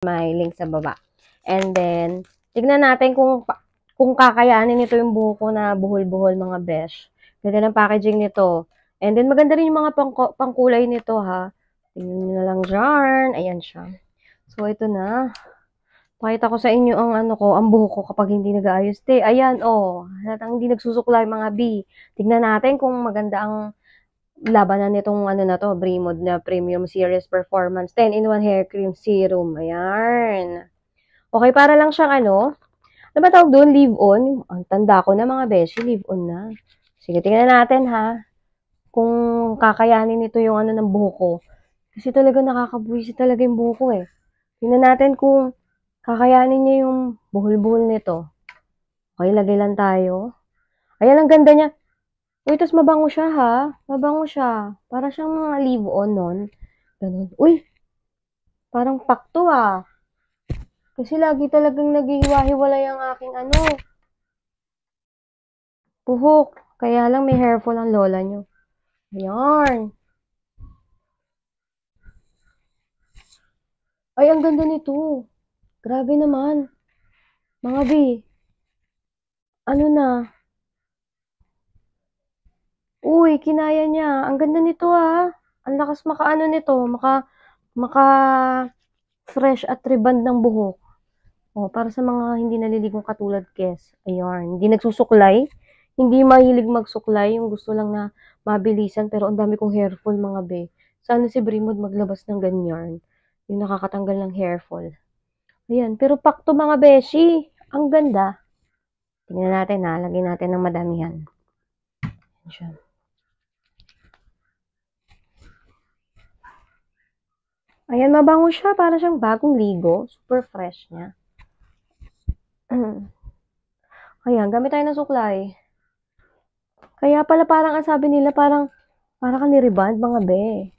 may link sa baba. And then, tignan natin kung kakayanin nito yung buhok ko na buhol-buhol mga besh. Ganda ng packaging nito. And then, maganda rin yung mga pangkulay nito ha. Tingnan nyo na lang dyan. Ayan siya. So, ito na. Pakita ko sa inyo ang buhok ko kapag hindi nag-aayos. Ayan, oh. Halatang hindi nagsusuklay mga B. Tignan natin kung maganda ang labanan nitong na to, Bremod na Premium Series Performance 10-in-1 Hair Cream Serum. Ayan. Okay, para lang siyang ano ba tawag doon? Leave-on. Ang tanda ko na mga beshi, leave-on na. Sige, tingnan natin ha. Kung kakayanin nito yung ng buhok ko. Kasi talaga nakakabuwisit talaga yung buhok ko eh. Tingnan natin kung kakayanin niya yung buhol-buhol nito. Okay, lagay lang tayo. Ayan, ang ganda niya. Uy, tas mabango siya ha. Mabango siya. Para siyang mga leave-on nun. Ganun. Uy, parang pakto ah. Kasi lagi talagang naghihiwa-hiwalay ang aking buhok. Kaya lang may hair fall ang lola nyo. Ayan. Ay, ang ganda nito. Grabe naman. Mga B, ano na? Uy, kinaya niya. Ang ganda nito ah. Ang lakas makaano nito. Maka fresh at reband ng buhok. Oh, para sa mga hindi naliligong katulad Kes. Ayan. Hindi nagsusuklay. Hindi mahilig magsuklay. Yung gusto lang na mabilisan. Pero ang dami kong hair fall mga be. Sana si Brimod maglabas ng ganyan. Yung nakakatanggal ng hair fall. Ayan. Pero pakto mga beshi. Ang ganda. Tingnan natin ha. Lagyan natin ng madamihan. Ayan. Ayan, mabango siya. Para siyang bagong ligo. Super fresh niya. Ayan, gamit tayo ng suklay. Kaya pala parang ang sabi nila parang ka ni-reband mga be.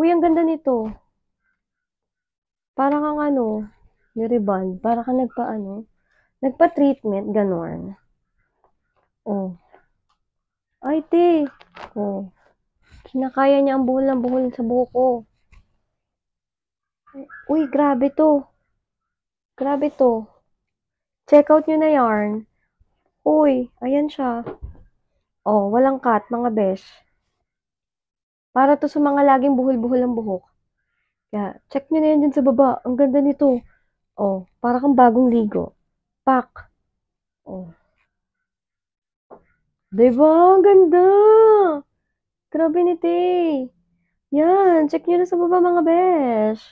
Uy, ang ganda nito. Parang kang ni-reband. Para kang nagpa-treatment, ganon. Oh. Ay, te. Oh. Kinakaya niya ang buhol ng buhol sa buhok ko. Uy, grabe to. Grabe to. Check out nyo na yarn. Uy, ayan siya. Oh, walang cut, mga besh. Para to sa mga laging buhol-buhol ang buhok. Kaya, check nyo na yan dyan sa baba. Ang ganda nito. Oh, para kang bagong ligo. Pak. Oh. Diba? Ang ganda! Grabe ni Tay. Yan, check nyo na sa baba mga besh.